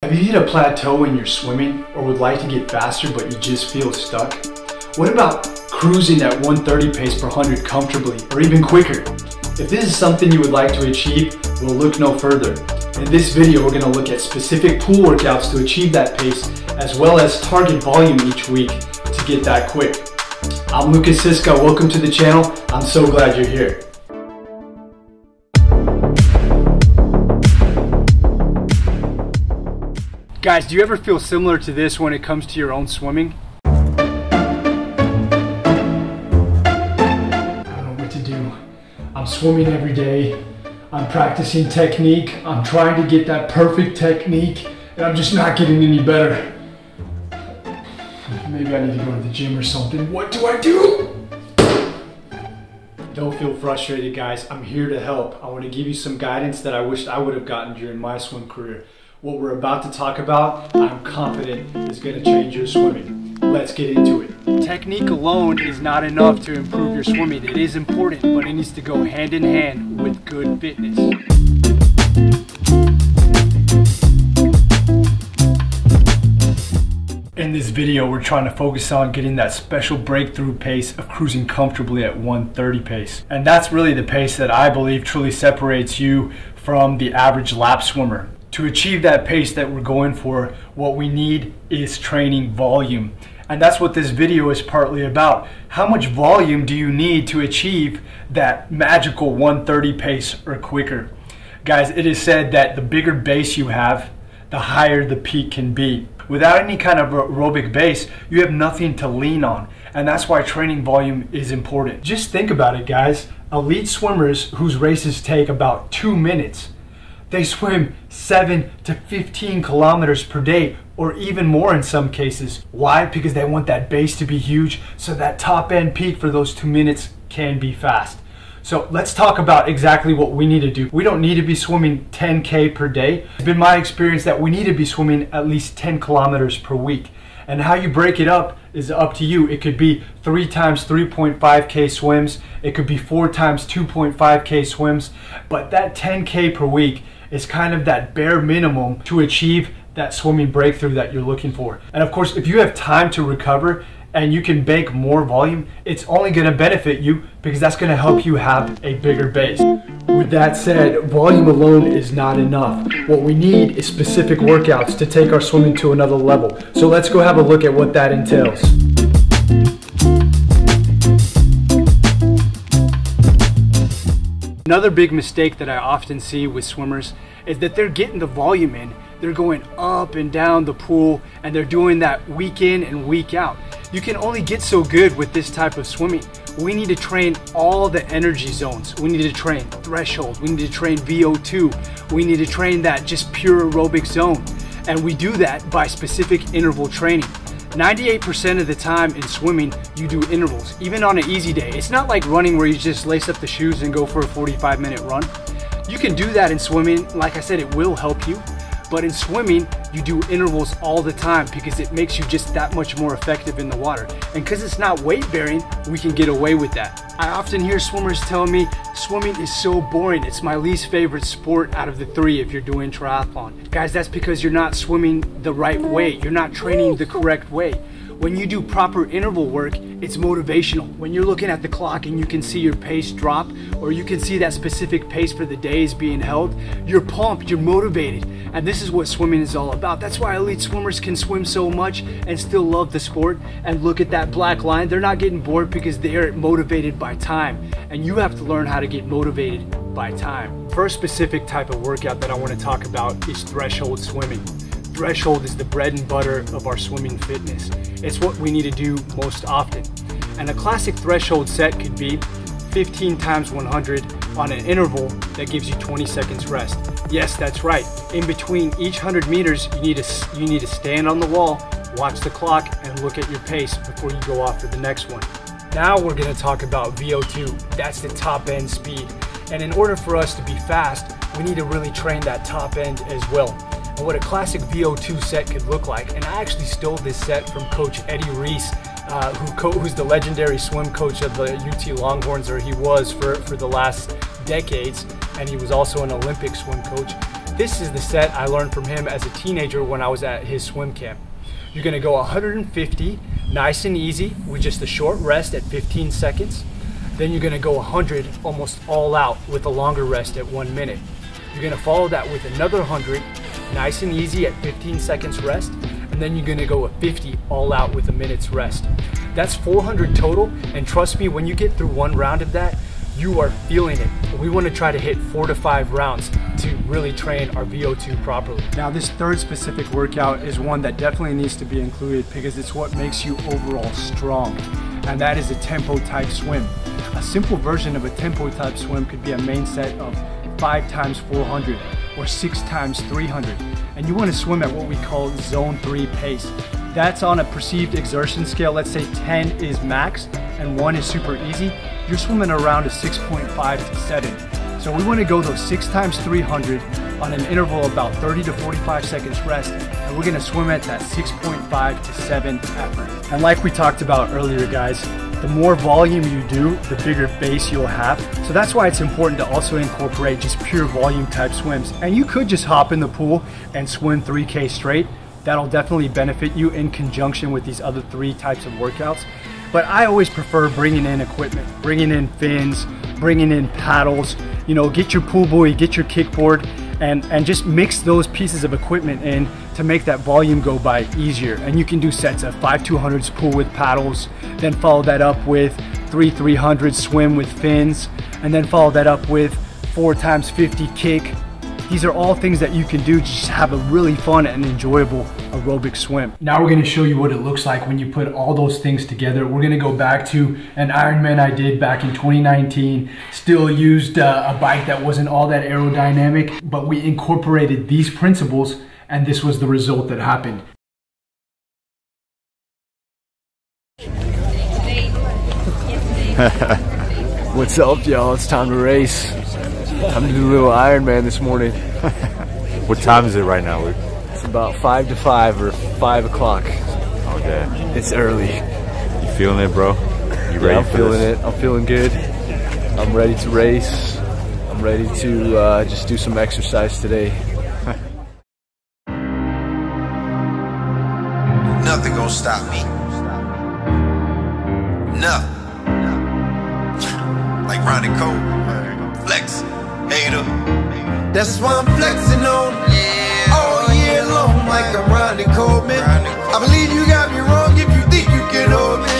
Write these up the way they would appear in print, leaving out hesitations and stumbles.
Have you hit a plateau in your swimming or would like to get faster but you just feel stuck? What about cruising at 130 pace per 100 comfortably or even quicker? If this is something you would like to achieve, we'll look no further. In this video, we're going to look at specific pool workouts to achieve that pace as well as target volume each week to get that quick. I'm Siska, welcome to the channel. I'm so glad you're here. Guys, do you ever feel similar to this when it comes to your own swimming? I don't know what to do. I'm swimming every day. I'm practicing technique. I'm trying to get that perfect technique, and I'm just not getting any better. Maybe I need to go to the gym or something. What do I do? Don't feel frustrated, guys. I'm here to help. I want to give you some guidance that I wished I would have gotten during my swim career. What we're about to talk about, I'm confident is going to change your swimming. Let's get into it. Technique alone is not enough to improve your swimming. It is important, but it needs to go hand in hand with good fitness. In this video, we're trying to focus on getting that special breakthrough pace of cruising comfortably at 130 pace. And that's really the pace that I believe truly separates you from the average lap swimmer. To achieve that pace that we're going for, what we need is training volume. And that's what this video is partly about. How much volume do you need to achieve that magical 130 pace or quicker? Guys, it is said that the bigger base you have, the higher the peak can be. Without any kind of aerobic base, you have nothing to lean on. And that's why training volume is important. Just think about it, guys. Elite swimmers whose races take about 2 minutes, they swim 7 to 15 kilometers per day, or even more in some cases. Why? Because they want that base to be huge, so that top end peak for those 2 minutes can be fast. So let's talk about exactly what we need to do. We don't need to be swimming 10K per day. It's been my experience that we need to be swimming at least 10 kilometers per week. And how you break it up is up to you. It could be 3 times 3.5K swims. It could be 4 times 2.5K swims. But that 10K per week is kind of that bare minimum to achieve that swimming breakthrough that you're looking for. And of course, if you have time to recover and you can bank more volume, it's only going to benefit you because that's going to help you have a bigger base. With that said, volume alone is not enough. What we need is specific workouts to take our swimming to another level. So let's go have a look at what that entails. Another big mistake that I often see with swimmers is that they're getting the volume in. They're going up and down the pool and they're doing that week in and week out. You can only get so good with this type of swimming. We need to train all the energy zones. We need to train threshold. We need to train VO2. We need to train that just pure aerobic zone. And we do that by specific interval training. 98% of the time in swimming, you do intervals, even on an easy day. It's not like running where you just lace up the shoes and go for a 45-minute run. You can do that in swimming. Like I said, it will help you. But in swimming, you do intervals all the time because it makes you just that much more effective in the water. And because it's not weight bearing, we can get away with that. I often hear swimmers tell me, swimming is so boring. It's my least favorite sport out of the 3 if you're doing triathlon. Guys, that's because you're not swimming the right way. You're not training the correct way. When you do proper interval work, it's motivational. When you're looking at the clock and you can see your pace drop, or you can see that specific pace for the day is being held, you're pumped, you're motivated. And this is what swimming is all about. That's why elite swimmers can swim so much and still love the sport. And look at that black line. They're not getting bored because they are motivated by time. And you have to learn how to get motivated by time. First specific type of workout that I want to talk about is threshold swimming. Threshold is the bread and butter of our swimming fitness. It's what we need to do most often. And a classic threshold set could be 15 times 100 on an interval that gives you 20 seconds rest. Yes, that's right. In between each 100 meters, you need to stand on the wall, watch the clock, and look at your pace before you go off to the next one. Now we're going to talk about VO2. That's the top end speed. And in order for us to be fast, we need to really train that top end as well. And what a classic VO2 set could look like, and I actually stole this set from Coach Eddie Reese, who's the legendary swim coach of the UT Longhorns, or he was for the last decades, and he was also an Olympic swim coach. This is the set I learned from him as a teenager when I was at his swim camp. You're gonna go 150, nice and easy, with just a short rest at 15 seconds. Then you're gonna go 100, almost all out, with a longer rest at 1 minute. You're gonna follow that with another 100, nice and easy at 15 seconds rest. And then you're gonna go a 50 all out with a minute's rest. That's 400 total, and trust me, when you get through one round of that, you are feeling it. We wanna try to hit 4 to 5 rounds to really train our VO2 properly. Now this third specific workout is one that definitely needs to be included because it's what makes you overall strong, and that is a tempo type swim. A simple version of a tempo type swim could be a main set of 5 times 400 or 6 times 300. And you want to swim at what we call zone 3 pace. That's on a perceived exertion scale. Let's say 10 is max and 1 is super easy. You're swimming around a 6.5 to 7. So we want to go those 6 times 300 on an interval of about 30 to 45 seconds rest, and we're going to swim at that 6.5 to 7 effort. And like we talked about earlier, guys, the more volume you do, the bigger base you'll have. So that's why it's important to also incorporate just pure volume type swims. And you could just hop in the pool and swim 3K straight. That'll definitely benefit you in conjunction with these other 3 types of workouts. But I always prefer bringing in equipment, bringing in fins, bringing in paddles, you know, get your pool buoy, get your kickboard, and just mix those pieces of equipment in to make that volume go by easier. And you can do sets of 5 200s pool with paddles, then follow that up with 3 300s swim with fins, and then follow that up with 4 times 50 kick. These are all things that you can do to just have a really fun and enjoyable aerobic swim. Now we're gonna show you what it looks like when you put all those things together. We're gonna go back to an Ironman I did back in 2019. Still used a bike that wasn't all that aerodynamic, but we incorporated these principles, and this was the result that happened. What's up, y'all? It's time to race. Time to do a little Ironman this morning. What time is it right now, Luke? It's about 5 to 5 or 5 o'clock. Okay. It's early. You feeling it, bro? You ready? Yeah, I'm feeling it. I'm feeling good. I'm ready to race. I'm ready to just do some exercise today. Nothing gonna stop me. Nothing. Like Ronnie Cole, flex, hater. That's why I'm flexing on all year long, like I'm Ronnie Coleman. I believe you got me wrong if you think you can hold me.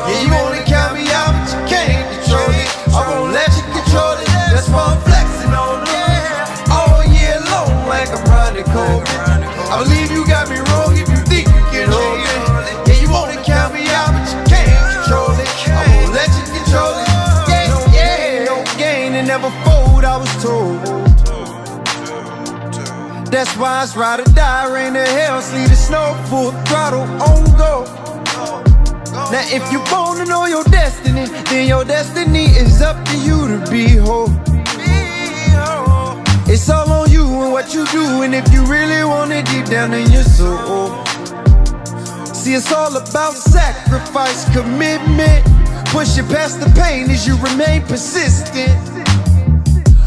Yeah, you wanna count me out, but you can't control it. I won't let you control it. That's why I'm flexing on all year long, like I'm Ronnie Coleman. I believe you got me wrong if you think you can hold me. Yeah, you wanna count me out, but you can't control it. I won't let you control it. No gain and never fold, I was told. That's why it's ride or die, rain or hail, sleet or snow, full throttle, on go. Now if you wanna know your destiny, then your destiny is up to you to behold. It's all on you and what you do, and if you really want it deep down in your soul. See, it's all about sacrifice, commitment, pushing past the pain as you remain persistent.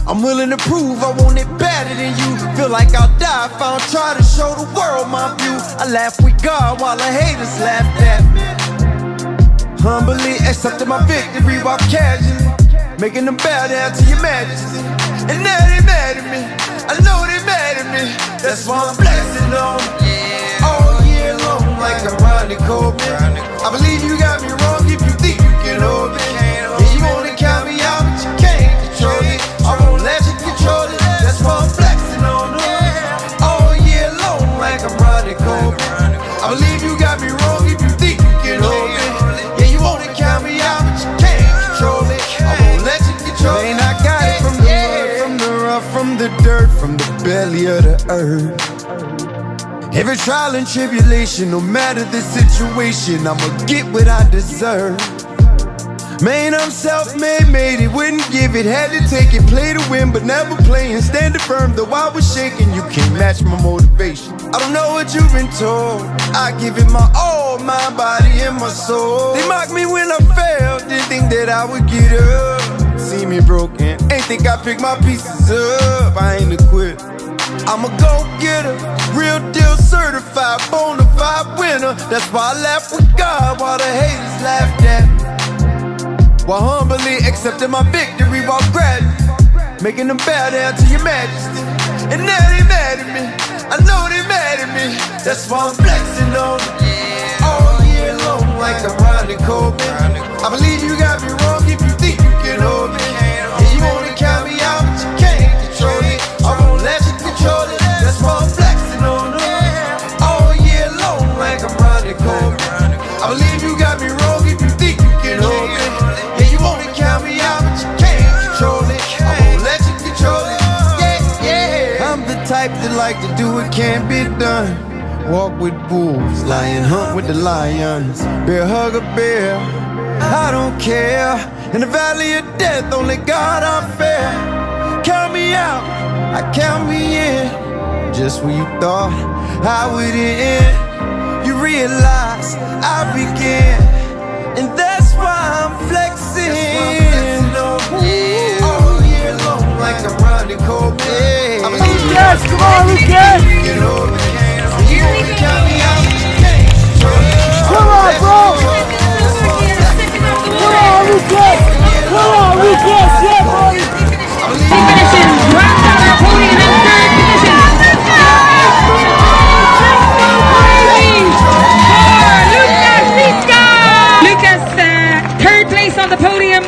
I'm willing to prove I want it better than you. Feel like I'll die if I don't try to show the world my view. I laugh with God while the haters laugh at me. Humbly accepting my victory while casually making them bow down to your majesty. And now they mad at me, I know they mad at me. That's why I'm flexing on all year long, like I'm Ronnie Coleman. I believe you got me wrong if you think you can hold me. Yeah, you wanna count me out, but you can't control it. I won't let you control it. That's why I'm flexing on all year long, like I'm Ronnie Coleman. I believe you got me wrong if you think you can hold me. Yeah, you wanna count me out, but you can't control it. I won't let you control it. Man, I got it from the mud, from the rough, from the dirt, from the belly of the earth. Every trial and tribulation, no matter the situation, I'ma get what I deserve. Man, I'm self-made, made it, wouldn't give it, had to take it, play to win, but never playing, standing firm, though I was shaking, you can't match my motivation. I don't know what you've been told, I give it my all, my body and my soul. They mocked me when I failed, didn't think that I would get up. See me broken, ain't think I picked my pieces up, I ain't a quit. I'm a go-getter, real deal certified, bona fide winner. That's why I laugh with God while the haters laughed at me. While humbly accepting my victory while gratitude, making them bow down to your majesty. And now they mad at me, I know they mad at me. That's why I'm flexing on them all year long like I'm Ronnie Coleman. I believe you got me wrong if you think you can hold me. And you wanna count me out, but you can't control it. I won't let you control it. That's why I'm flexing on them all year long like I'm Ronnie Coleman. I believe you got me wrong if you think you can hold me. Yeah, you wanna count me out, but you can't control it. I won't let you control it. Yeah, yeah. I'm the type that like to do what can't be done. Walk with wolves, lion hunt with the lions. Bear hug a bear, I don't care. In the valley of death, only God I fear. Count me out, I count me in. Just when you thought I would end, you realize I begin. And that's why I'm flexing all year long like I'm Ronnie Coleman. Yes, come on, Lucas! Come on, bro! Come on, Lucas! Come on, Lucas! Yeah, buddy! He finishes round out the podium in third position. Lucas, third place on the podium.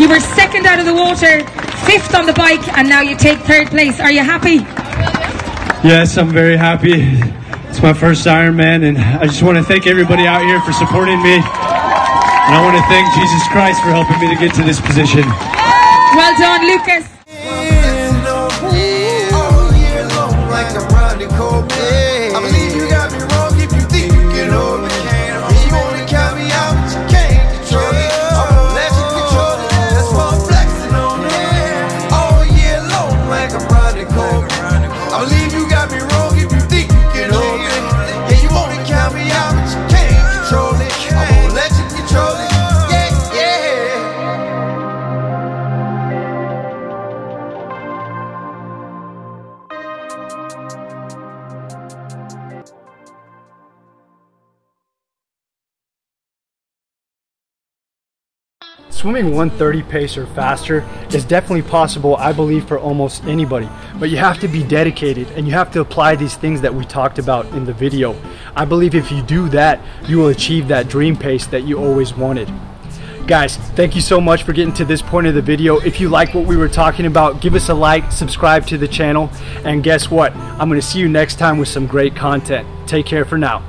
You were second out of the water, fifth on the bike, and now you take third place. Are you happy? Yes, I'm very happy. It's my first Ironman, and I just want to thank everybody out here for supporting me. And I want to thank Jesus Christ for helping me to get to this position. Well done, Lucas. All year long like I'm Ronnie Coleman. I believe you got me wrong if you think you can hold me. You wanna count me out, but you can't control it. I won't let you control it. That's why I'm flexing on it all year long like I'm Ronnie Coleman. I believe you got me wrong if you think you can hold me. Yeah, you wanna count me out, but you can't control it. I won't let you control it. Yeah, yeah. Swimming 130 pace or faster is definitely possible, I believe, for almost anybody. But you have to be dedicated and you have to apply these things that we talked about in the video. I believe if you do that, you will achieve that dream pace that you always wanted. Guys, thank you so much for getting to this point of the video. If you like what we were talking about, give us a like, subscribe to the channel, and guess what? I'm going to see you next time with some great content. Take care for now.